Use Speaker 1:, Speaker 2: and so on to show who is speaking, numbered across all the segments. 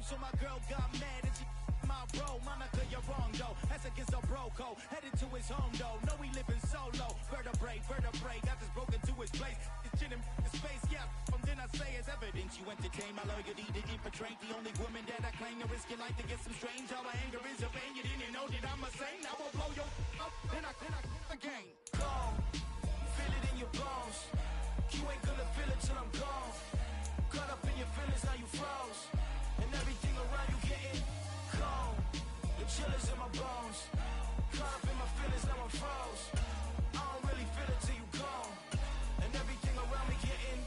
Speaker 1: so my girl got mad and she my bro. Monica, you're wrong though. That's against a bro code. Headed to his home though. No, he living solo. Vertebrae. Got this broken to his place. It's chin in his face. Yeah, from then I say it's evidence you entertain my loyalty to infiltrate the only woman that I claim to risk your life to get some strange. All my anger is a pain. You didn't know that I'm a saint. I will blow your up. Then I again. Gone. Feel it in your bones. You ain't gonna feel it till I'm gone. Caught up in your feelings, now you froze. And everything around you getting cold. The chill is in my bones. Caught up in my feelings, now I'm froze. I don't really feel it till you gone. And everything around me getting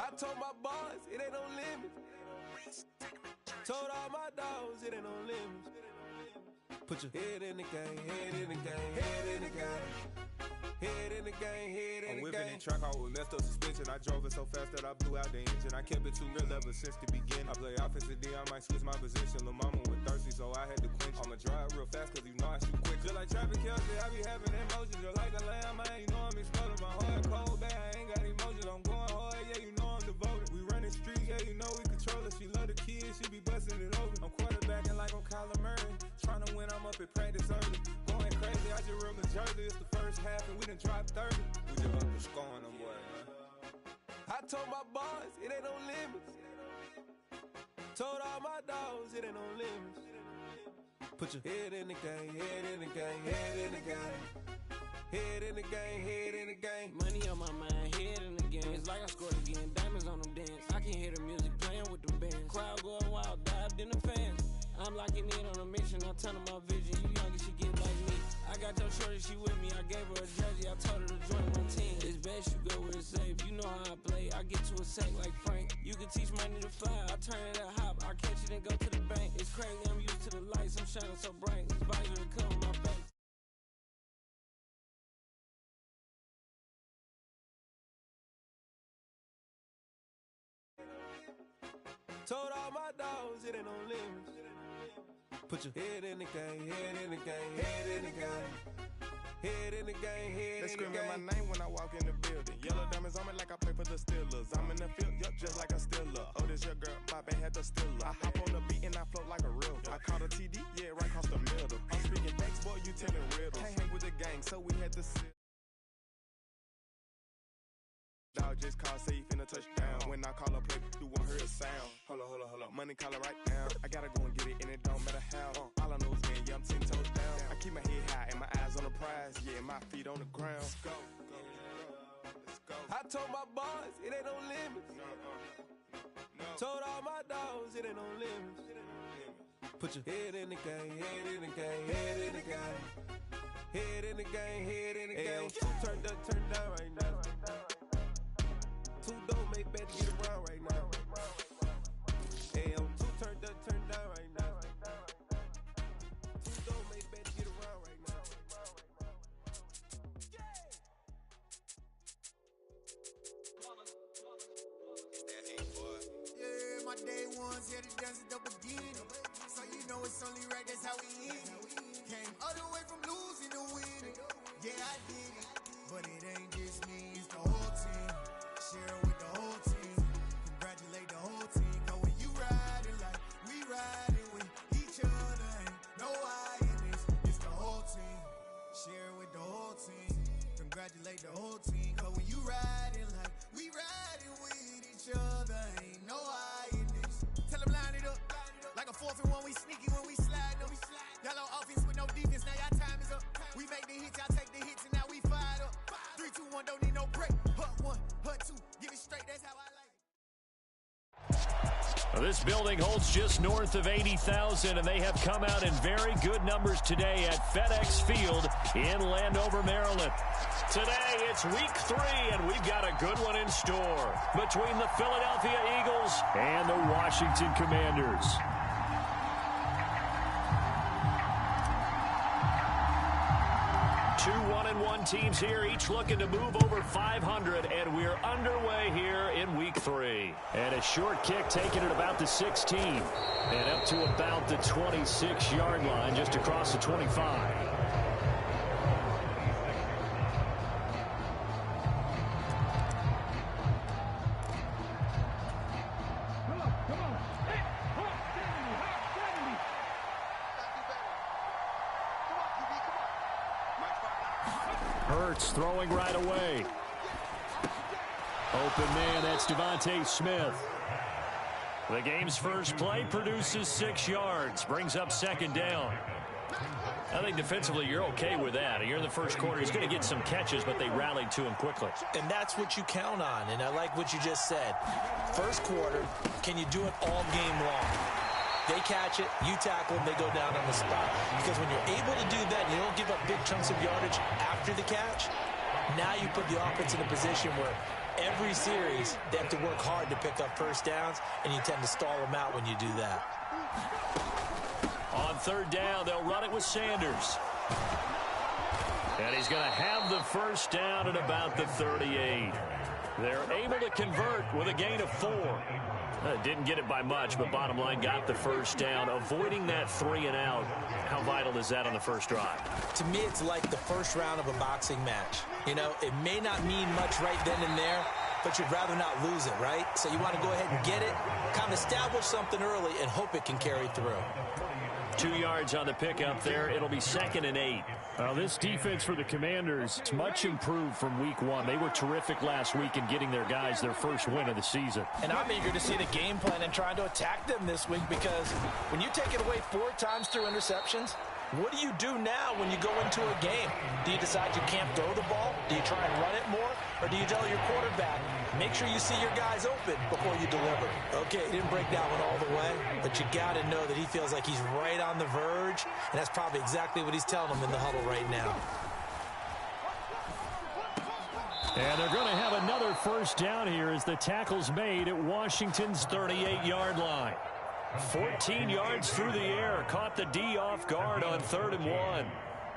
Speaker 2: I told my boys, it ain't no limits. Told all my dogs, it ain't no limits. Put your head in the game, head in the game, head in the game. Head in the game, head in the game.
Speaker 3: I'm whipping in track out with messed up suspension. I drove it so fast that I blew out the engine. I kept it too real ever since the beginning. I play offensive D, I might switch my position. Lil' mama was thirsty, so I had to quench. I'ma drive real fast, cause you know I shoot quick. Just like traffic Kelsey, I be having emotions. Just like a lamb, man, you know I'm exploding. My heart cold, bad, I ain't got emotions. I'm going hard, yeah, you know I'm devoted. We running streets, yeah, you know we control it. She love the kids, she be busting it over. I'm quarterbacking like I'm Kyler Murray. Trying to win, I'm up at practice early. Going crazy, I just real the jersey. It's the first half and we done dropped 30. We just up to scoring them, boy, man.
Speaker 2: I told my boys, it ain't no limits. Told all my dogs, it ain't no limits. Put your head in the game, head in the game, head in the game. Head in the game, head in the game.
Speaker 4: Money on my mind, head in the game. It's like I scored again, diamonds on them dance. I can hear the music playing with them bands. Crowd going wild, dived in the fans. I'm locking in on a mission, I'm telling my vision. You young, you should get like me. I got your shorty, she with me. I gave her a jersey, I told her to join my team. It's best you go where it's safe. You know how I play. I get to a sack like Frank. You can teach money to fly. I turn it up hop. I catch it and go to the bank. It's crazy, I'm used to the lights. I'm shining so bright. This visor to cover my face.
Speaker 2: Told all my dogs, it ain't no limits. Put your head in the game, head in the game, head in the game. Head in the game, head in the game.
Speaker 3: They screaming my name when I walk in the building. Yellow diamonds on me like I play for the Steelers. I'm in the field, yup, just like a Steeler. Oh, this your girl, my band had the Steeler. I hop on the beat and I float like a river. I caught a TD, yeah, right across the middle. I'm speaking thanks, boy, you telling riddles. Can't hang with the gang, so we had to sit. Dog just called, say he finna touchdown. When I call a play, you won't hear a sound. Hold up, money call it right now. I gotta go and get it, and it don't matter how. All I know is when I'm 10 toes down. I keep my head high and my eyes on the prize. Yeah, my feet on the ground. Let's go.
Speaker 2: I told my boys, it ain't no limits. Told all my dogs, it ain't no limits. Put your head in the game, head in the game, head in the game. Head in the game, head in the game. Turned up, turned down right now. Two don't make better get around right now. Hey, I'm two turned up, turned down right now. Two don't make better get around right now.
Speaker 5: Yeah, my day ones here to dance at the beginning. So you know it's only right, that's how we end it. Came all the way from losing to winning. Yeah, I did it. But it ain't just me, it's the whole team. Share with the whole team. Congratulate the whole team. Cause when you riding like we riding with each other, ain't no I in this. It's the whole team. Share with the whole team. Congratulate the whole team. Cause when you riding like we riding with each other, ain't no I in this. Tell them line it up. Like a 4th and 1, we sneaky when we slide them. Yellow offense with no defense, now y'all time is up. We make the hits, y'all take the hits, and now we fired up. 3, 2, 1, don't need no break. Hut 1, hut 2, give it straight, that's how I like it.
Speaker 6: This building holds just north of 80,000, and they have come out in very good numbers today at FedEx Field in Landover, Maryland. Today, it's week 3, and we've got a good one in store between the Philadelphia Eagles and the Washington Commanders. Two 1-1 teams here, each looking to move over 500, and we're underway here in week 3. And a short kick taken at about the 16, and up to about the 26-yard line, just across the 25. Hurts throwing right away. Open man, that's Devontae Smith. The game's first play produces 6 yards, brings up second down. I think defensively you're okay with that. You're in the first quarter. He's going to get some catches, but they rallied to him quickly.
Speaker 7: And that's what you count on, and I like what you just said. First quarter, can you do it all game long? They catch it, you tackle them, they go down on the spot. Because when you're able to do that, you don't give up big chunks of yardage after the catch. Now you put the offense in a position where every series they have to work hard to pick up first downs, and you tend to stall them out when you do that.
Speaker 6: On third down, they'll run it with Sanders. And he's going to have the first down at about the 38. They're able to convert with a gain of 4. Didn't get it by much, but bottom line, got the first down. Avoiding that 3 and out, how vital is that on the first drive?
Speaker 7: To me, it's like the first round of a boxing match. You know, it may not mean much right then and there, but you'd rather not lose it, right? So you want to go ahead and get it, kind of establish something early, and hope it can carry through.
Speaker 6: 2 yards on the pickup there. It'll be 2nd and 8.
Speaker 8: Well, this defense for the Commanders is much improved from week 1. They were terrific last week in getting their guys their first win of the season.
Speaker 9: And I'm eager to see the game plan and trying to attack them this week, because when you take it away 4 times through interceptions, what do you do now when you go into a game? Do you decide you can't throw the ball? Do you try and run it more? Or do you tell your quarterback, make sure you see your guys open before you deliver?
Speaker 7: Okay, he didn't break that one all the way, but you got to know that he feels like he's right on the verge, and that's probably exactly what he's telling them in the huddle right now.
Speaker 8: And they're going to have another first down here as the tackle's made at Washington's 38-yard line.
Speaker 6: 14 yards through the air. Caught the D off guard on 3rd and 1.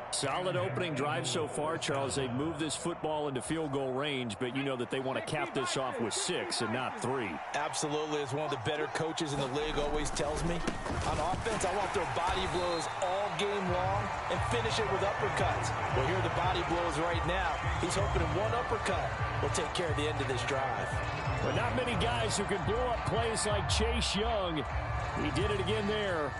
Speaker 6: Solid opening drive so far, Charles. They've moved this football into field goal range, but you know that they want to cap this off with 6 and not 3.
Speaker 9: Absolutely. As one of the better coaches in the league always tells me, on offense, I want their body blows all game long and finish it with uppercuts. Well, here are the body blows right now. He's hoping in one uppercut will take care of the end of this drive.
Speaker 8: But not many guys who can blow up plays like Chase Young. He did it again there.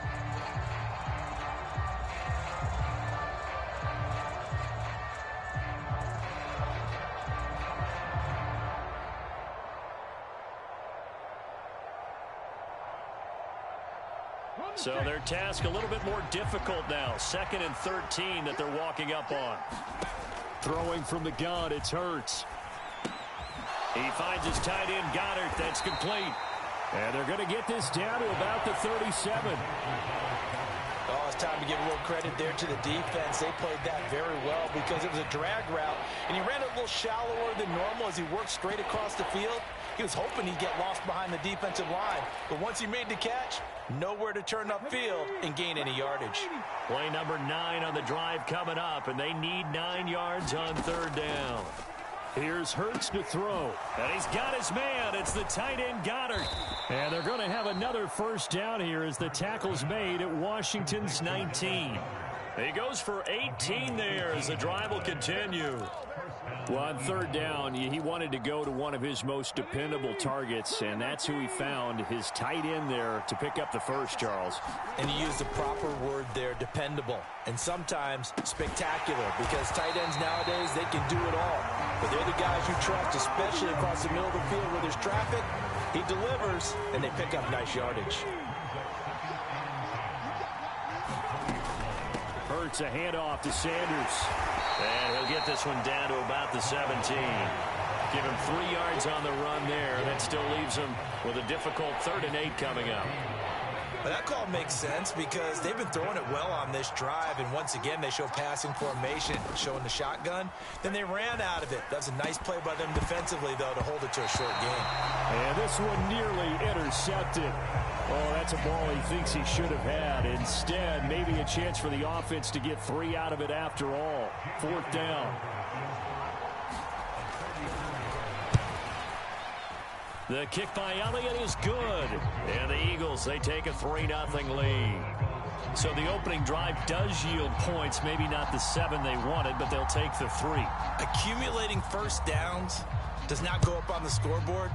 Speaker 6: So their task a little bit more difficult now. 2nd and 13 that they're walking up on.
Speaker 8: Throwing from the gun, it's Hurts.
Speaker 6: He finds his tight end, Goddard. That's complete.
Speaker 8: And they're going to get this down to about the 37.
Speaker 9: Oh, it's time to give a little credit there to the defense. They played that very well because it was a drag route, and he ran a little shallower than normal as he worked straight across the field. He was hoping he'd get lost behind the defensive line, but once he made the catch, nowhere to turn upfield and gain any yardage.
Speaker 6: Play number 9 on the drive coming up, and they need 9 yards on 3rd down.
Speaker 8: Here's Hurts to throw.
Speaker 6: And he's got his man. It's the tight end, Goddard.
Speaker 8: And they're going to have another first down here as the tackle's made at Washington's 19.
Speaker 6: He goes for 18 there as the drive will continue.
Speaker 8: Well, on 3rd down, he wanted to go to one of his most dependable targets, and that's who he found, his tight end there, to pick up the first, Charles.
Speaker 7: And he used the proper word there, dependable, and sometimes spectacular, because tight ends nowadays, they can do it all. But they're the guys you trust, especially across the middle of the field where there's traffic. He delivers, and they pick up nice yardage.
Speaker 8: Hurts a handoff to Sanders.
Speaker 6: And he'll get this one down to about the 17. Give him 3 yards on the run there. That still leaves him with a difficult 3rd and 8 coming up.
Speaker 7: But that call makes sense because they've been throwing it well on this drive, and once again they show passing formation, showing the shotgun. Then they ran out of it. That was a nice play by them defensively, though, to hold it to a short game.
Speaker 8: And this one nearly intercepted. Oh, that's a ball he thinks he should have had. Instead, maybe a chance for the offense to get 3 out of it after all. 4th down. The kick by Elliott is good. And the Eagles, they take a 3-0 lead. So the opening drive does yield points. Maybe not the 7 they wanted, but they'll take the 3.
Speaker 7: Accumulating first downs does not go up on the scoreboard,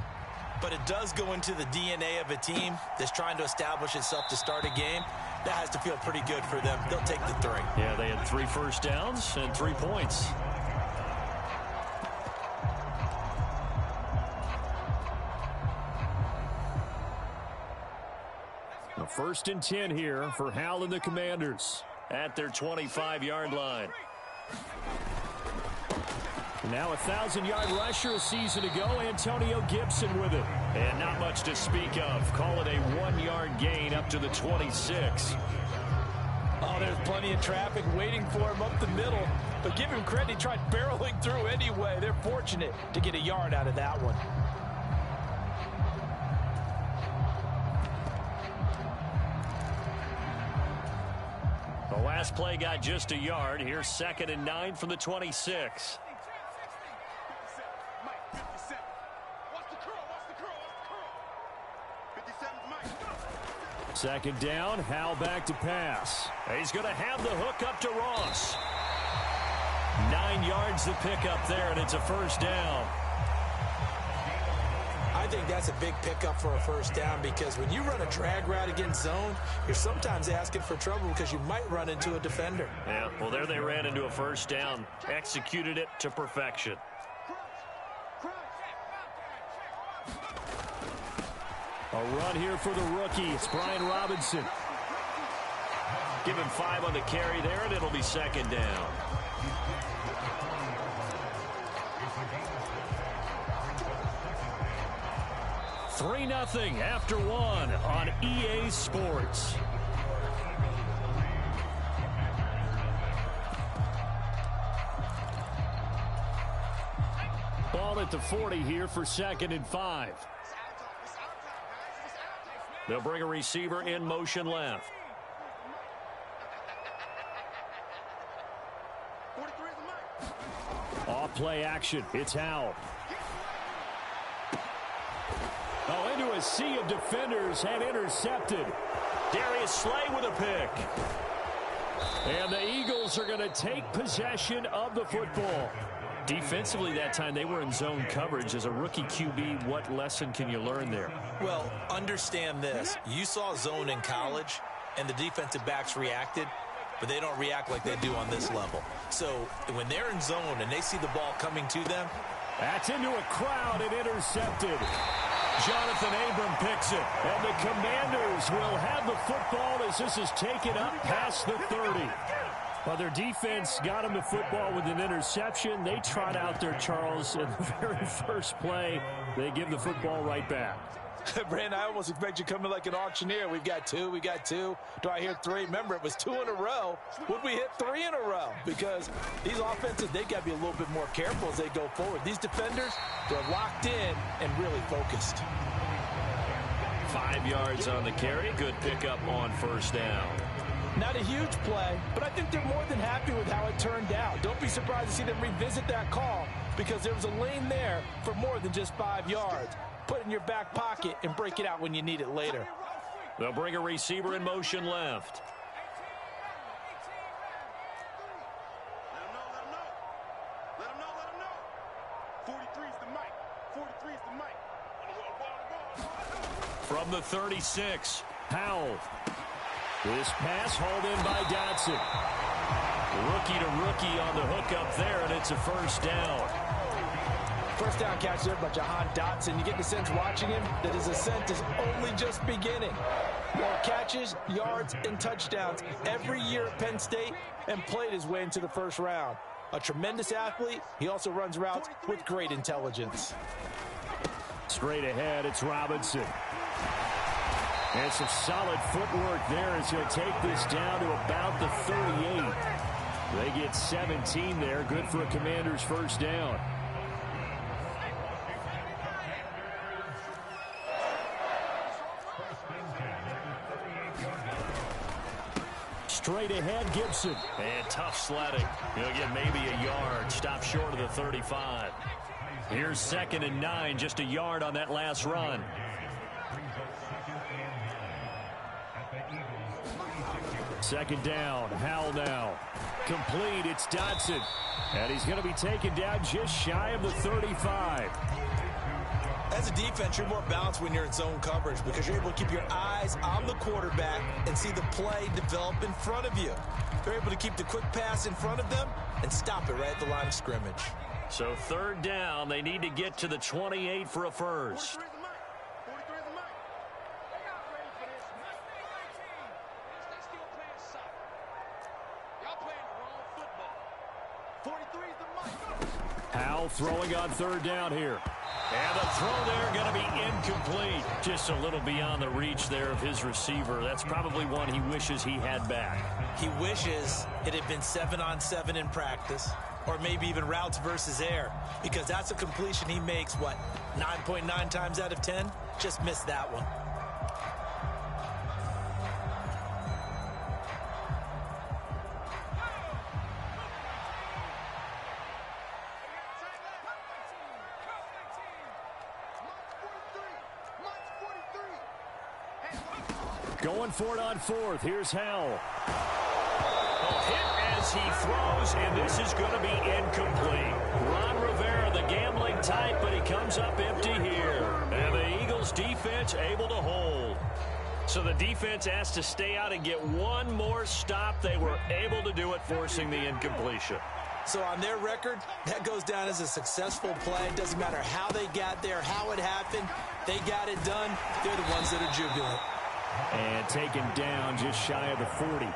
Speaker 7: but it does go into the DNA of a team that's trying to establish itself to start a game. That has to feel pretty good for them. They'll take the 3.
Speaker 8: Yeah, they had 3 first downs and 3 points. The 1st and 10 here for Hal and the Commanders at their 25-yard line. Now a 1,000-yard rusher a season ago, Antonio Gibson with it. And not much to speak of. Call it a 1-yard gain up to the 26.
Speaker 7: Oh, there's plenty of traffic waiting for him up the middle. But give him credit, he tried barreling through anyway. They're fortunate to get a yard out of that one.
Speaker 8: The last play got just a yard. Here's 2nd and 9 from the 26. Second down, Hal back to pass. He's going to have the hook up to Ross. 9 yards to pick up there, and it's a 1st down.
Speaker 7: I think that's a big pickup for a 1st down because when you run a drag route against zone, you're sometimes asking for trouble because you might run into a defender.
Speaker 8: Yeah, well, there they ran into a 1st down. Executed it to perfection. A run here for the rookie. It's Brian Robinson. Give him 5 on the carry there, and it'll be 2nd down. Three 3-0 after 1 on EA Sports. Ball at the 40 here for 2nd and 5. They'll bring a receiver in motion left. Off play action. It's Howell. Oh, into a sea of defenders and intercepted. Darius Slay with a pick. And the Eagles are going to take possession of the football. Defensively that time, they were in zone coverage. As a rookie QB, what lesson can you learn there?
Speaker 7: Well, understand this. You saw zone in college, and the defensive backs reacted, but they don't react like they do on this level. So when they're in zone and they see the ball coming to them.
Speaker 8: That's into a crowd and intercepted. Jonathan Abram picks it, and the Commanders will have the football as this is taken up past the 30. Well, their defense got them the football with an interception. They trot out there, Charles, in the very first play. They give the football right back.
Speaker 7: Brandon, I almost expect you coming like an auctioneer. We've got 2, we got 2. Do I hear 3? Remember, it was 2 in a row. Would we hit 3 in a row? Because these offenses, they got to be a little bit more careful as they go forward. These defenders, they're locked in and really focused.
Speaker 8: 5 yards on the carry. Good pickup on 1st down.
Speaker 7: Not a huge play, but I think they're more than happy with how it turned out. Don't be surprised to see them revisit that call because there was a lane there for more than just 5 yards. Put it in your back pocket and break it out when you need it later.
Speaker 8: They'll bring a receiver in motion left.
Speaker 3: Let him know. 43's the mic. 43's the mic.
Speaker 8: From the 36, Howell. This pass hauled in by Dotson. Rookie to rookie on the hook up there, and it's a 1st down.
Speaker 7: First down catch there by Jahan Dotson. You get the sense watching him that his ascent is only just beginning. More catches, yards, and touchdowns every year at Penn State and played his way into the 1st round. A tremendous athlete. He also runs routes with great intelligence.
Speaker 8: Straight ahead, it's Robinson. And some solid footwork there as he'll take this down to about the 38. They get 17 there. Good for a Commander's 1st down. straight ahead, Gibson.
Speaker 6: And tough sledding. He'll get maybe a yard. Stop short of the 35. Here's 2nd and 9, just a yard on that last run.
Speaker 8: Second down, Howell now. Complete, it's Dotson. And he's going to be taken down just shy of the 35.
Speaker 7: As a defense, you're more balanced when you're in zone coverage because you're able to keep your eyes on the quarterback and see the play develop in front of you. They're able to keep the quick pass in front of them and stop it right at the line of scrimmage.
Speaker 6: So 3rd down, they need to get to the 28 for a first.
Speaker 8: Howell throwing on 3rd down here. And the throw there going to be incomplete.
Speaker 6: Just a little beyond the reach there of his receiver. That's probably one he wishes he had back.
Speaker 7: He wishes it had been 7-on-7 in practice, or maybe even routes versus air, because that's a completion he makes, 9.9 times out of 10? Just missed that one.
Speaker 8: Going for it on 4th. Here's Howell.
Speaker 6: Hit as he throws, and this is going to be incomplete. Ron Rivera, the gambling type, but he comes up empty here. And the Eagles defense able to hold. So the defense asked to stay out and get one more stop. They were able to do it, forcing the incompletion.
Speaker 7: So on their record, that goes down as a successful play. It doesn't matter how they got there, how it happened. They got it done. They're the ones that are jubilant.
Speaker 8: And taken down just shy of the 40.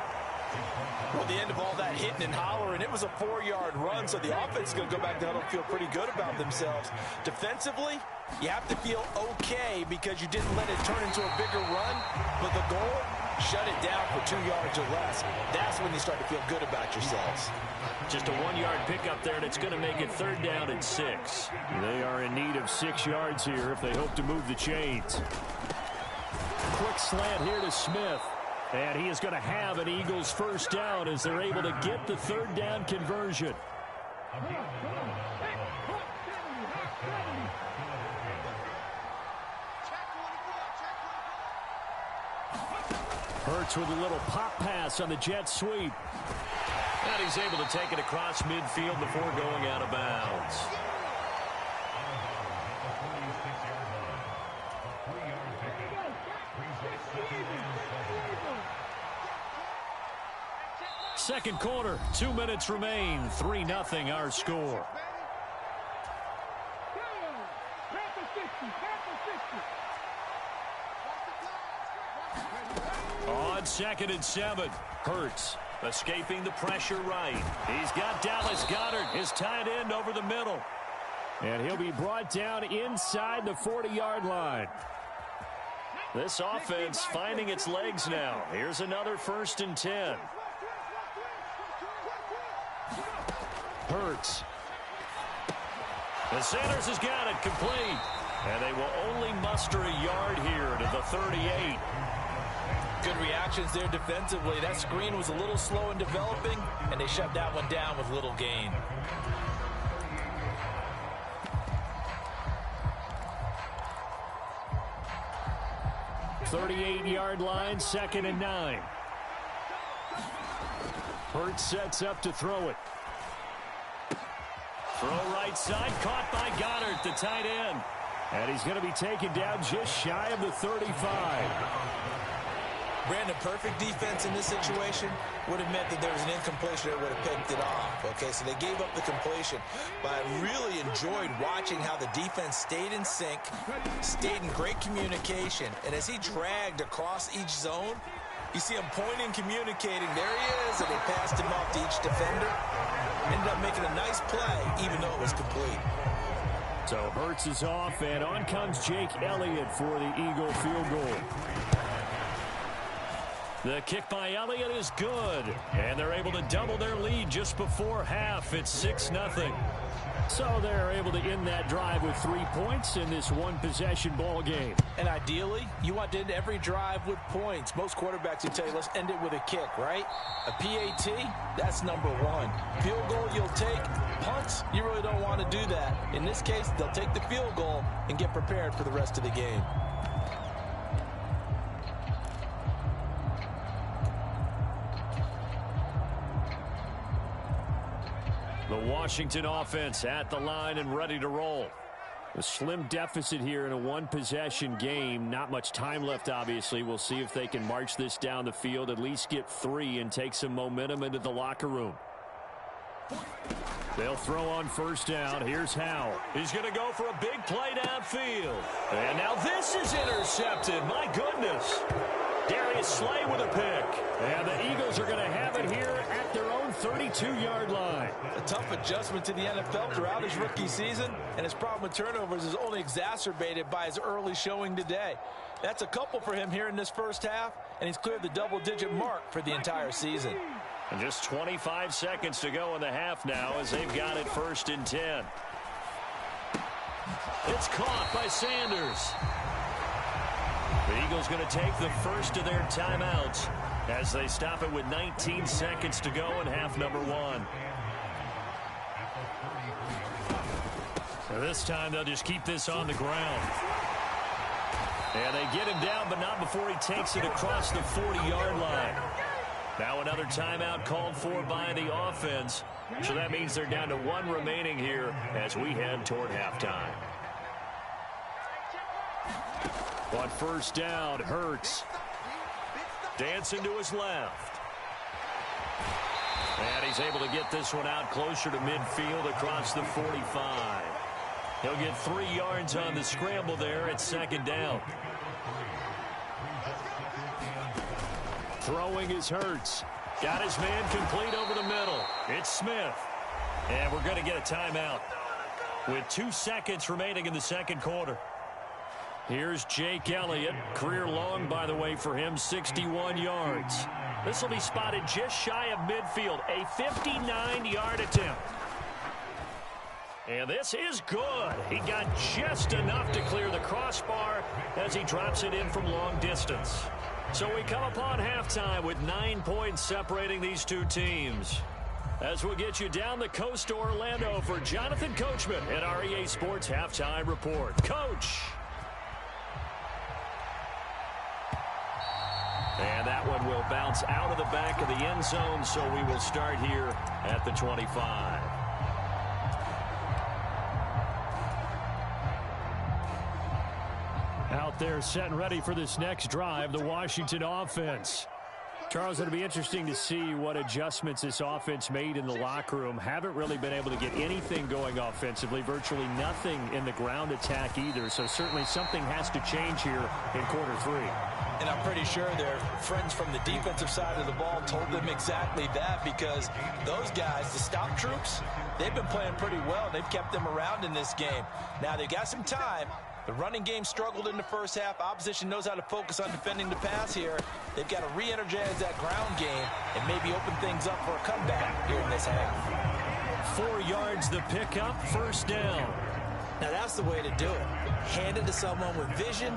Speaker 7: Well, the end of all that hitting and hollering, it was a 4-yard run, so the offense is going to go back down and feel pretty good about themselves. Defensively, you have to feel okay because you didn't let it turn into a bigger run, but the goal, shut it down for 2 yards or less. That's when you start to feel good about yourselves.
Speaker 6: Just a 1-yard pickup there, and it's going to make it 3rd down and 6.
Speaker 8: They are in need of 6 yards here if they hope to move the chains. Quick slant here to Smith. And he is going to have an Eagles 1st down as they're able to get the 3rd down conversion. Hurts with a little pop pass on the jet sweep.
Speaker 6: And he's able to take it across midfield before going out of bounds. Second quarter, 2 minutes remain. 3-0 our score. On 2nd and 7, Hurts escaping the pressure right. He's got Dallas Goedert, his tight end, over the middle.
Speaker 8: And he'll be brought down inside the 40-yard line.
Speaker 6: This offense finding its legs now. Here's another 1st and 10.
Speaker 8: Hurts.
Speaker 6: The Sanders has got it complete. And they will only muster a yard here to the 38.
Speaker 7: Good reactions there defensively. That screen was a little slow in developing, and they shut that one down with little gain.
Speaker 8: .38-yard line, 2nd and 9. Hurts sets up to throw it.
Speaker 6: Throw right side, caught by Goddard, the tight end.
Speaker 8: And he's going to be taken down just shy of the 35.
Speaker 7: Brandon, perfect defense in this situation would have meant that there was an incompletion that would have picked it off. Okay, so they gave up the completion. But I really enjoyed watching how the defense stayed in sync, stayed in great communication. And as he dragged across each zone, you see him pointing, communicating. There he is, and they passed him off to each defender. Ended up making a nice play, even though it was complete.
Speaker 8: So Hurts is off, and on comes Jake Elliott for the Eagle field goal.
Speaker 6: The kick by Elliott is good, and they're able to double their lead just before half. It's 6-0.
Speaker 8: So they're able to end that drive with 3 points in this one-possession ball game.
Speaker 7: And ideally, you want to end every drive with points. Most quarterbacks would tell you, let's end it with a kick, right? A PAT, that's number one. Field goal you'll take. Punts, you really don't want to do that. In this case, they'll take the field goal and get prepared for the rest of the game.
Speaker 6: The Washington offense at the line and ready to roll. A slim deficit here in a one-possession game. Not much time left, obviously. We'll see if they can march this down the field, at least get 3, and take some momentum into the locker room. They'll throw on first down. Here's Howell. He's going to go for a big play downfield. And now this is intercepted. My goodness. Darius Slay with a pick. And the Eagles are going to have it here at their own 32-yard line.
Speaker 7: A tough adjustment to the NFL throughout his rookie season, and his problem with turnovers is only exacerbated by his early showing today. That's a couple for him here in this first half, and he's cleared the double-digit mark for the entire season.
Speaker 6: And just 25 seconds to go in the half now as they've got it 1st and 10. It's caught by Sanders. The Eagles going to take the first of their timeouts as they stop it with 19 seconds to go in half number 1. So this time they'll just keep this on the ground. And they get him down, but not before he takes it across the 40-yard line. Now another timeout called for by the offense. So that means they're down to 1 remaining here as we head toward halftime. On first down, Hurts. Dancing to his left. And he's able to get this one out closer to midfield across the 45. He'll get 3 yards on the scramble there at 2nd down. Throwing is Hurts. Got his man complete over the middle. It's Smith. And we're going to get a timeout with 2 seconds remaining in the second quarter. Here's Jake Elliott. Career long, by the way, for him, 61 yards. This will be spotted just shy of midfield. A 59-yard attempt. And this is good. He got just enough to clear the crossbar as he drops it in from long distance. So we come upon halftime with 9 points separating these two teams. As we'll get you down the coast to Orlando for Jonathan Coachman at our EA Sports Halftime Report. Coach. And that one will bounce out of the back of the end zone, so we will start here at the 25.
Speaker 8: Out there set and ready for this next drive, the Washington offense. Charles, it'll be interesting to see what adjustments this offense made in the locker room. Haven't really been able to get anything going offensively, virtually nothing in the ground attack either. So certainly something has to change here in quarter 3.
Speaker 7: And I'm pretty sure their friends from the defensive side of the ball told them exactly that, because those guys, the stop troops, they've been playing pretty well. They've kept them around in this game. Now they've got some time. The running game struggled in the first half. Opposition knows how to focus on defending the pass here. They've got to re-energize that ground game and maybe open things up for a comeback here in this half.
Speaker 6: 4 yards the pickup, first down.
Speaker 7: Now that's the way to do it. Hand it to someone with vision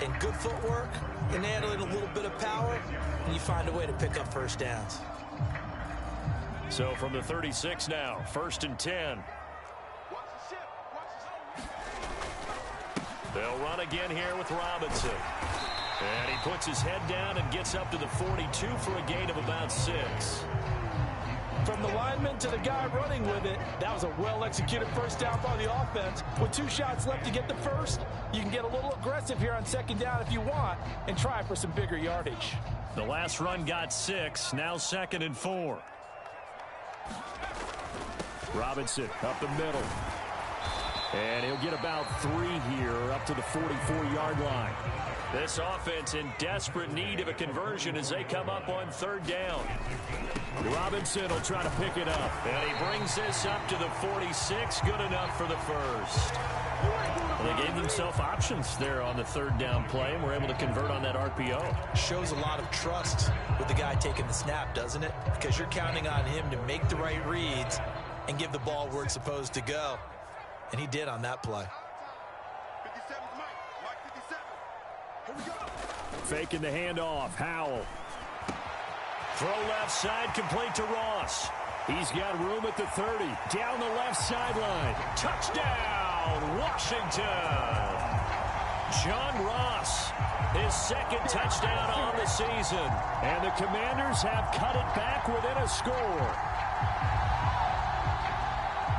Speaker 7: and good footwork, and add a little bit of power, and you find a way to pick up first downs.
Speaker 6: So from the 36 now, 1st and 10. They'll run again here with Robinson. And he puts his head down and gets up to the 42 for a gain of about 6.
Speaker 7: From the lineman to the guy running with it, that was a well-executed first down by the offense. With 2 shots left to get the first, you can get a little aggressive here on 2nd down if you want and try for some bigger yardage.
Speaker 6: The last run got 6, now 2nd and 4.
Speaker 8: And he'll get about 3 here up to the 44-yard line.
Speaker 6: This offense in desperate need of a conversion as they come up on 3rd down.
Speaker 8: Robinson will try to pick it up.
Speaker 6: And he brings this up to the 46. Good enough for the first. Well, they gave themselves options there on the 3rd down play, and were able to convert on that RPO.
Speaker 7: Shows a lot of trust with the guy taking the snap, doesn't it? Because you're counting on him to make the right reads and give the ball where it's supposed to go. And he did on that play.
Speaker 8: Faking the handoff. Howell.
Speaker 6: Throw left side, complete to Ross.
Speaker 8: He's got room at the 30. Down the left sideline.
Speaker 6: Touchdown, Washington. John Ross, his 2nd touchdown on the season.
Speaker 8: And the Commanders have cut it back within a score.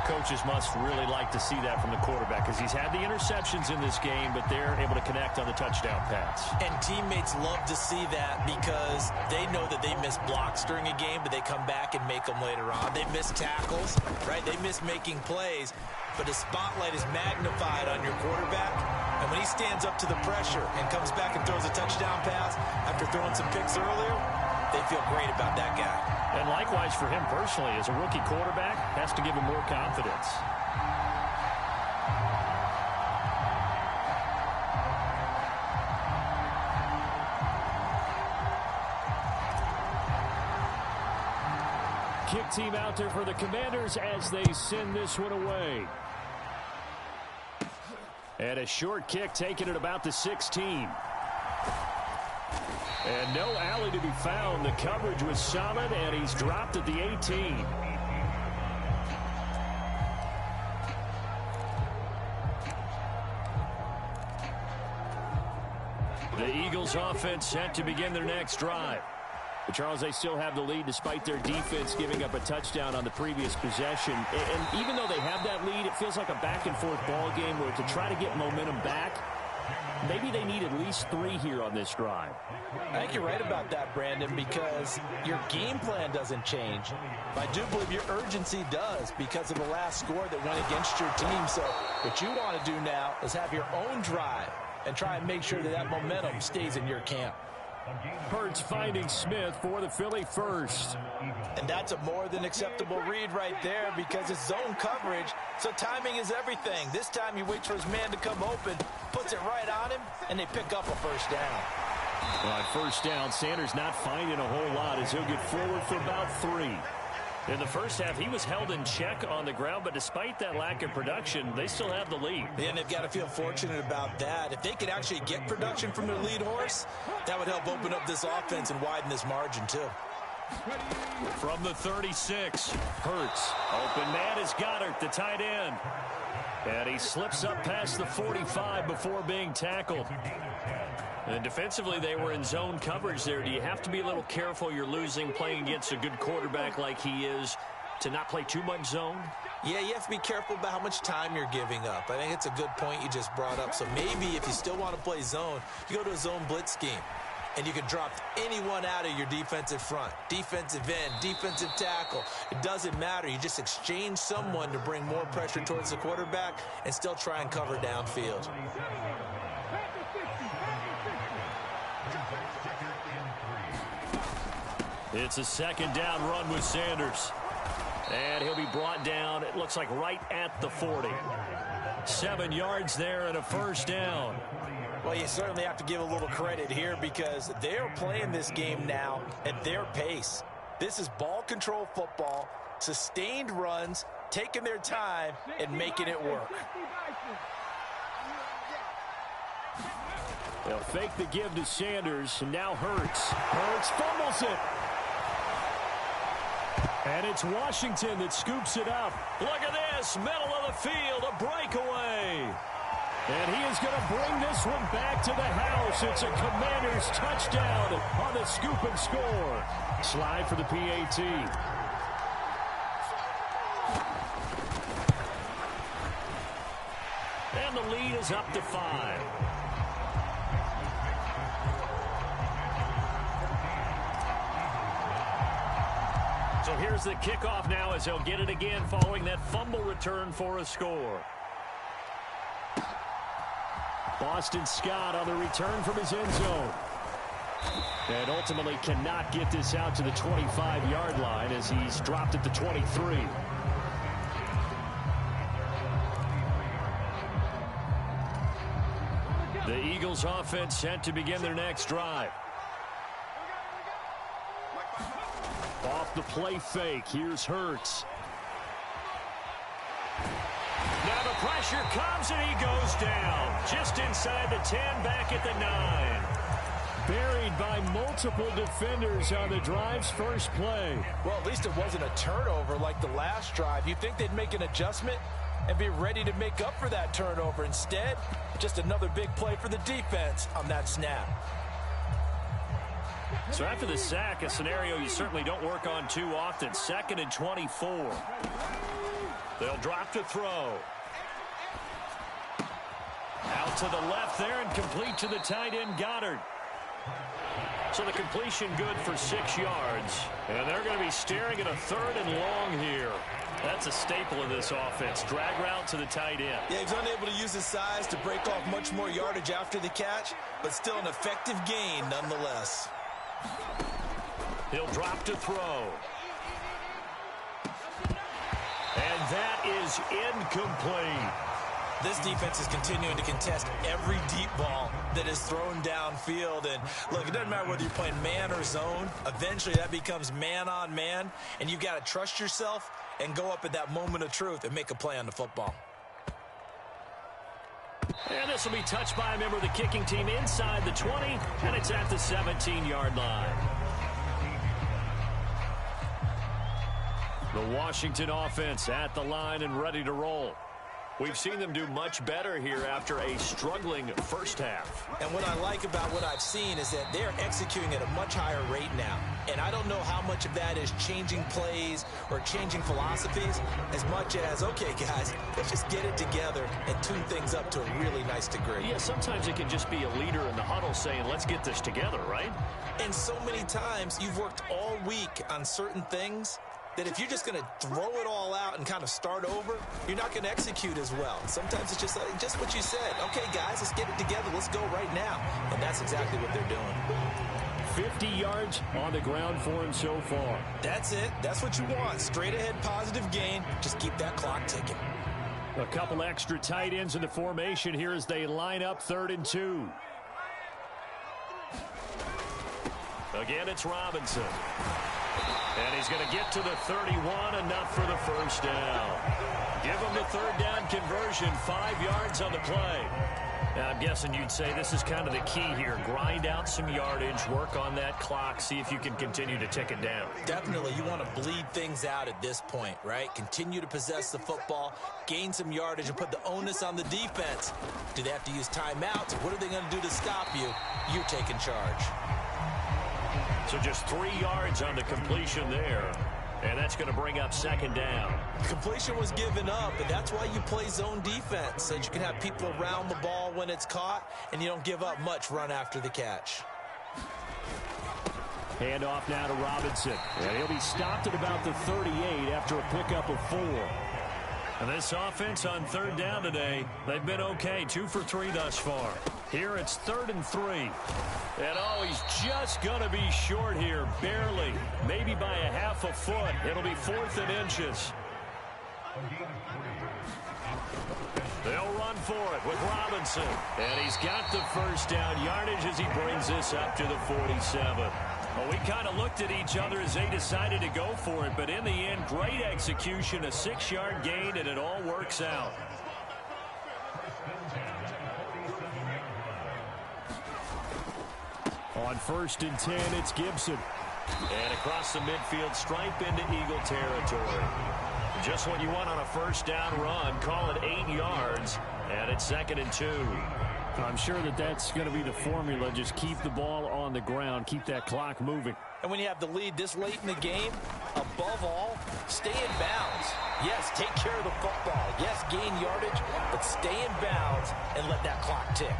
Speaker 6: Coaches must really like to see that from the quarterback because he's had the interceptions in this game, but they're able to connect on the touchdown pass.
Speaker 7: And teammates love to see that because they know that they miss blocks during a game, but they come back and make them later on. They miss tackles, right? They miss making plays, but the spotlight is magnified on your quarterback. And when he stands up to the pressure and comes back and throws a touchdown pass after throwing some picks earlier, they feel great about that guy.
Speaker 6: And likewise for him personally, as a rookie quarterback, has to give him more confidence.
Speaker 8: Kick team out there for the Commanders as they send this one away. And a short kick taken at about the 16. And no alley to be found. The coverage was solid, and he's dropped at the 18. The Eagles offense set to begin their next drive. But Charles, they still have the lead despite their defense giving up a touchdown on the previous possession. And even though they have that lead, it feels like a back-and-forth ball game where to try to get momentum back, maybe they need at least 3 here on this drive.
Speaker 7: I think you're right about that, Brandon, because your game plan doesn't change. I do believe your urgency does because of the last score that went against your team. So what you want to do now is have your own drive and try and make sure that that momentum stays in your camp.
Speaker 8: Hurts finding Smith for the Philly first.
Speaker 7: And that's a more than acceptable read right there because it's zone coverage, so timing is everything. This time he waits for his man to come open, puts it right on him, and they pick up a first down.
Speaker 8: Well, at first down, Sanders not finding a whole lot as he'll get forward for about 3.
Speaker 6: In the first half, he was held in check on the ground, but despite that lack of production, they still have the lead.
Speaker 7: And they've got to feel fortunate about that. If they could actually get production from their lead horse, that would help open up this offense and widen this margin, too.
Speaker 6: From the 36, Hurts. Open man is Goddard, the tight end. And he slips up past the 45 before being tackled. And defensively, they were in zone coverage there. Do you have to be a little careful? You're losing playing against a good quarterback like he is to not play too much zone?
Speaker 7: Yeah, you have to be careful about how much time you're giving up. I think it's a good point you just brought up. So maybe if you still want to play zone, you go to a zone blitz scheme. And you can drop anyone out of your defensive front. Defensive end, defensive tackle. It doesn't matter. You just exchange someone to bring more pressure towards the quarterback and still try and cover downfield.
Speaker 6: It's a 2nd down run with Sanders. And he'll be brought down, it looks like right at the 40. 7 yards there and a first down.
Speaker 7: Well, you certainly have to give a little credit here because they're playing this game now at their pace. This is ball control football, sustained runs, taking their time, and making it work.
Speaker 8: They'll fake the give to Sanders, and now Hurts. Hurts fumbles it. And it's Washington that scoops it up.
Speaker 6: Look at this, middle of the field, a breakaway.
Speaker 8: And he is going to bring this one back to the house. It's a Commanders touchdown on the scoop and score. Slide for the PAT.
Speaker 6: And the lead is up to 5. So here's the kickoff now as they'll get it again following that fumble return for a score.
Speaker 8: Boston Scott on the return from his end zone. And ultimately cannot get this out to the 25-yard line as he's dropped at the 23. The Eagles offense set to begin their next drive. Off the play fake, here's Hurts. Now the pressure comes and he goes down. Just inside the 10, back at the 9. Buried by multiple defenders on the drive's first play.
Speaker 9: Well, at least it wasn't a turnover like the last drive. You'd think they'd make an adjustment and be ready to make up for that turnover. Instead, just another big play for the defense on that snap.
Speaker 6: So after the sack, a scenario you certainly don't work on too often. 2nd and 24. They'll drop to throw. Out to the left there and complete to the tight end, Goddard. So the completion good for 6 yards. And they're going to be staring at a 3rd and long here. That's a staple of this offense. Drag route to the tight end.
Speaker 9: Yeah, he's unable to use his size to break off much more yardage after the catch, but still an effective gain nonetheless.
Speaker 6: He'll drop to throw. And that is incomplete.
Speaker 9: This defense is continuing to contest every deep ball that is thrown downfield. And look, it doesn't matter whether you're playing man or zone. Eventually that becomes man on man, and you've got to trust yourself and go up at that moment of truth and make a play on the football.
Speaker 6: And this will be touched by a member of the kicking team inside the 20, and it's at the 17-yard line. The Washington offense at the line and ready to roll. We've seen them do much better here after a struggling first half.
Speaker 9: And what I like about what I've seen is that they're executing at a much higher rate now. And I don't know how much of that is changing plays or changing philosophies as much as, okay, guys, let's just get it together and tune things up to a really nice degree.
Speaker 6: Yeah, sometimes it can just be a leader in the huddle saying, let's get this together, right?
Speaker 9: And so many times you've worked all week on certain things that if you're just going to throw it all out and kind of start over, you're not going to execute as well. Sometimes it's just what you said. Okay, guys, let's get it together. Let's go right now. And that's exactly what they're doing.
Speaker 8: 50 yards on the ground for him so far.
Speaker 9: That's it. That's what you want. Straight ahead, positive gain. Just keep that clock ticking.
Speaker 8: A couple extra tight ends in the formation here as they line up 3rd and 2.
Speaker 6: Again, it's Robinson. And he's going to get to the 31, enough for the first down. Give him the 3rd down conversion, 5 yards on the play. Now, I'm guessing you'd say this is kind of the key here. Grind out some yardage, work on that clock, see if you can continue to tick it down.
Speaker 9: Definitely. You want to bleed things out at this point, right? Continue to possess the football, gain some yardage, and put the onus on the defense. Do they have to use timeouts? What are they going to do to stop you? You're taking charge.
Speaker 6: So just 3 yards on the completion there. And that's going to bring up 2nd down.
Speaker 9: Completion was given up, but that's why you play zone defense, so that you can have people around the ball when it's caught, and you don't give up much run after the catch.
Speaker 8: Handoff now to Robinson. And he'll be stopped at about the 38 after a pickup of 4.
Speaker 6: And this offense on 3rd down today, they've been okay. 2 for 3 thus far. Here it's 3rd and 3. And he's just going to be short here, barely. Maybe by a half a foot. It'll be 4th and inches. They'll run for it with Robinson. And he's got the first down yardage as he brings this up to the 47. Well, we kind of looked at each other as they decided to go for it, but in the end, great execution, a 6-yard gain, and it all works out.
Speaker 8: On 1st and 10, it's Gibson.
Speaker 6: And across the midfield stripe into Eagle territory. Just what you want on a first down run. Call it 8 yards, and it's 2nd and 2.
Speaker 8: I'm sure that's going to be the formula. Just keep the ball on the ground. Keep that clock moving.
Speaker 9: And when you have the lead this late in the game, above all, stay in bounds. Yes, take care of the football. Yes, gain yardage, but stay in bounds and let that clock tick.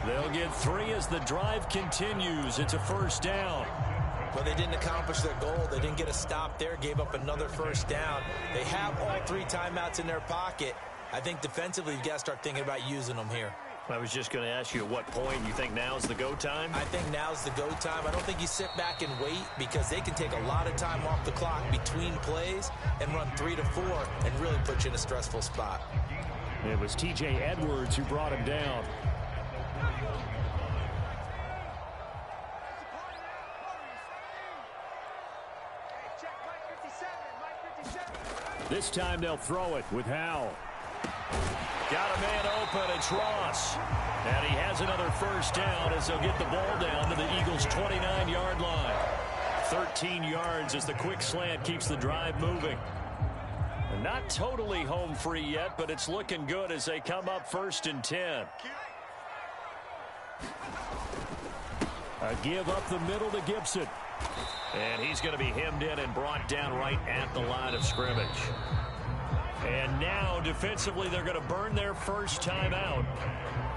Speaker 6: They'll get 3 as the drive continues. It's a first down.
Speaker 9: Well, they didn't accomplish their goal. They didn't get a stop there, gave up another first down. They have all 3 timeouts in their pocket. I think defensively, you've got to start thinking about using them here.
Speaker 6: I was just going to ask you at what point you think now's the go time?
Speaker 7: I think now's the go time. I don't think you sit back and wait because they can take a lot of time off the clock between plays and run 3 to 4 and really put you in a stressful spot.
Speaker 8: It was T.J. Edwards who brought him down. This time they'll throw it with Howell.
Speaker 6: Got a man open. It's Ross. And he has another first down as they'll get the ball down to the Eagles' 29-yard line. 13 yards as the quick slant keeps the drive moving. And not totally home free yet, but it's looking good as they come up 1st and 10.
Speaker 8: A give up the middle to Gibson.
Speaker 6: And he's going to be hemmed in and brought down right at the line of scrimmage. And now, defensively, they're going to burn their first time out.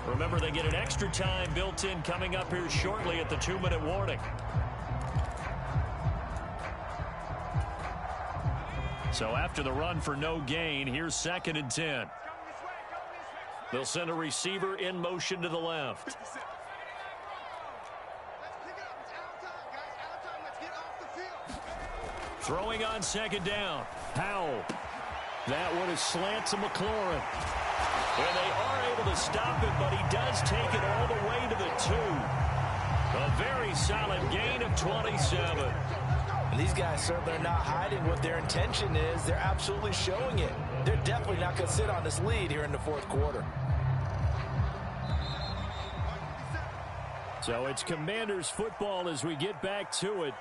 Speaker 6: Remember, they get an extra time built in coming up here shortly at the 2-minute warning. So after the run for no gain, here's 2nd and 10. They'll send a receiver in motion to the left. Throwing on 2nd down.
Speaker 8: Howell. That one is slant to McLaurin.
Speaker 6: And they are able to stop it, but he does take it all the way to the 2. A very solid gain of 27.
Speaker 7: And these guys certainly are not hiding what their intention is. They're absolutely showing it. They're definitely not going to sit on this lead here in the 4th quarter.
Speaker 8: So it's Commanders football as we get back to it.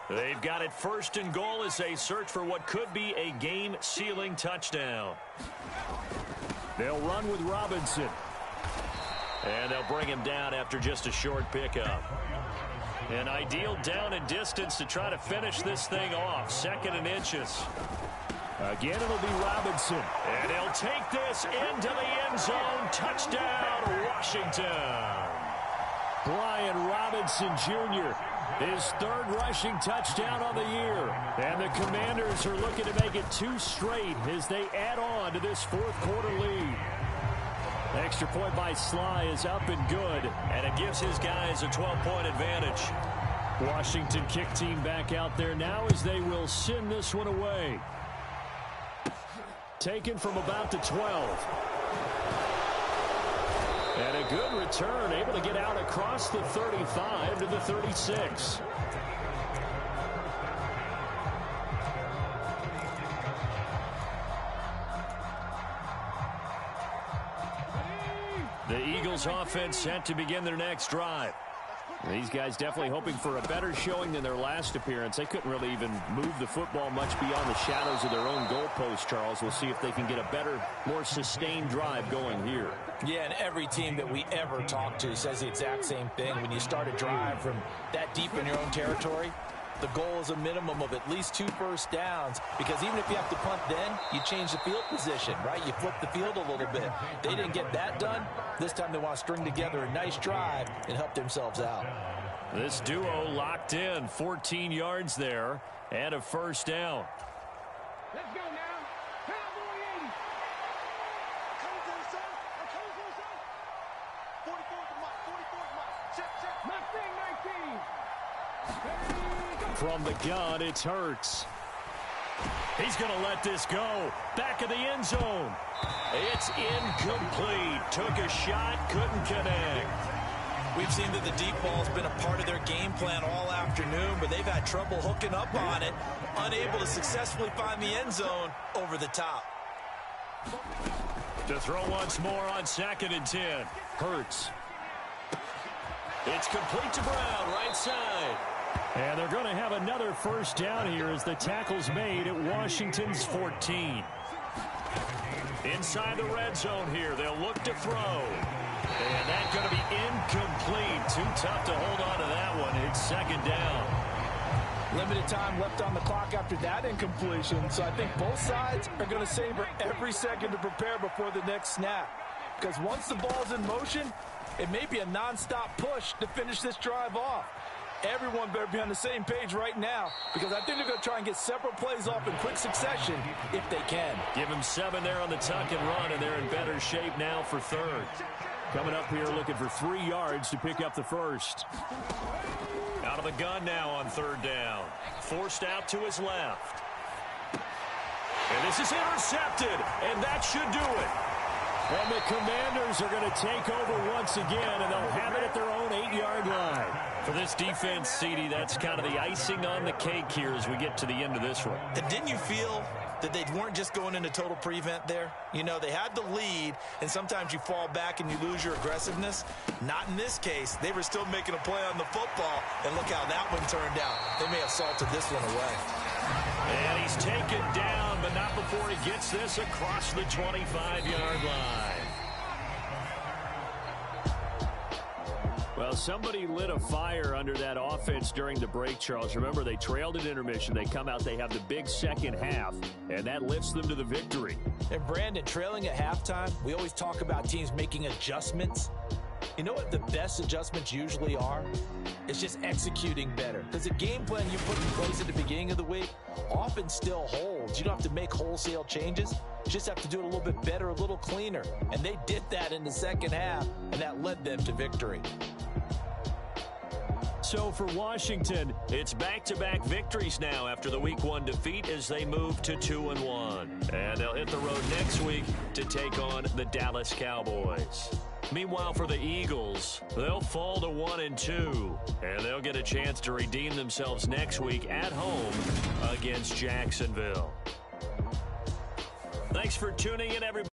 Speaker 6: They've got it 1st and goal as they search for what could be a game-sealing touchdown.
Speaker 8: They'll run with Robinson.
Speaker 6: And they'll bring him down after just a short pickup. An ideal down and distance to try to finish this thing off. 2nd and inches.
Speaker 8: Again, it'll be Robinson.
Speaker 6: And he'll take this into the end zone. Touchdown, Washington.
Speaker 8: Brian Robinson Jr., his 3rd rushing touchdown on the year. And the Commanders are looking to make it 2 straight as they add on to this 4th quarter lead. Extra point by Sly is up and good.
Speaker 6: And it gives his guys a 12-point advantage.
Speaker 8: Washington kick team back out there now as they will send this one away. Taken from about the 12. And a good return, able to get out across the 35 to the 36.
Speaker 6: The Eagles offense set to begin their next drive.
Speaker 8: These guys definitely hoping for a better showing than their last appearance. They couldn't really even move the football much beyond the shadows of their own goalpost, Charles. We'll see if they can get a better, more sustained drive going here.
Speaker 7: Yeah, and every team that we ever talk to says the exact same thing. When you start a drive from that deep in your own territory, the goal is a minimum of at least 2 first downs, because even if you have to punt then, you change the field position, right? You flip the field a little bit. They didn't get that done. This time they want to string together a nice drive and help themselves out.
Speaker 6: This duo locked in, 14 yards there and a first down.
Speaker 10: Let's go now. Cowboy 80. Coming for the sun. I'm coming for the sun. 44 to Mike. 44 to Mike. Check. Mustang 19.
Speaker 8: From the gun, it's Hurts.
Speaker 6: He's going to let this go. Back of the end zone. It's incomplete. Took a shot, couldn't connect.
Speaker 7: We've seen that the deep ball's been a part of their game plan all afternoon, but they've had trouble hooking up on it, unable to successfully find the end zone over the top.
Speaker 6: To throw once more on 2nd and 10.
Speaker 8: Hurts.
Speaker 6: It's complete to Brown, right side.
Speaker 8: And they're going to have another first down here as the tackle's made at Washington's 14.
Speaker 6: Inside the red zone here, they'll look to throw. And that's going to be incomplete. Too tough to hold on to that one. It's 2nd down.
Speaker 7: Limited time left on the clock after that incompletion, so I think both sides are going to savor every second to prepare before the next snap. Because once the ball's in motion, it may be a nonstop push to finish this drive off. Everyone better be on the same page right now, because I think they're going to try and get several plays off in quick succession if they can.
Speaker 6: Give them 7 there on the tuck and run, and they're in better shape now for 3rd.
Speaker 8: Coming up here looking for 3 yards to pick up the first.
Speaker 6: Out of the gun now on 3rd down. Forced out to his left. And this is intercepted, and that should do it.
Speaker 8: And the Commanders are going to take over once again, and they'll have it at their own 8-yard line.
Speaker 6: For this defense, CD, that's kind of the icing on the cake here as we get to the end of this one.
Speaker 7: And didn't you feel that they weren't just going into total prevent there? You know, they had the lead, and sometimes you fall back and you lose your aggressiveness. Not in this case. They were still making a play on the football, and look how that one turned out. They may have salted this one away.
Speaker 6: And he's taken down, but not before he gets this across the 25-yard line.
Speaker 8: Well, somebody lit a fire under that offense during the break, Charles. Remember, they trailed at intermission. They come out, they have the big second half, and that lifts them to the victory.
Speaker 7: And, Brandon, trailing at halftime, we always talk about teams making adjustments. You know what the best adjustments usually are? It's just executing better. Because the game plan you put in place at the beginning of the week often still holds. You don't have to make wholesale changes. You just have to do it a little bit better, a little cleaner. And they did that in the second half, and that led them to victory.
Speaker 6: So for Washington, it's back-to-back victories now after the Week 1 defeat as they move to 2-1. And they'll hit the road next week to take on the Dallas Cowboys. Meanwhile, for the Eagles, they'll fall to 1-2, and they'll get a chance to redeem themselves next week at home against Jacksonville. Thanks for tuning in, everybody.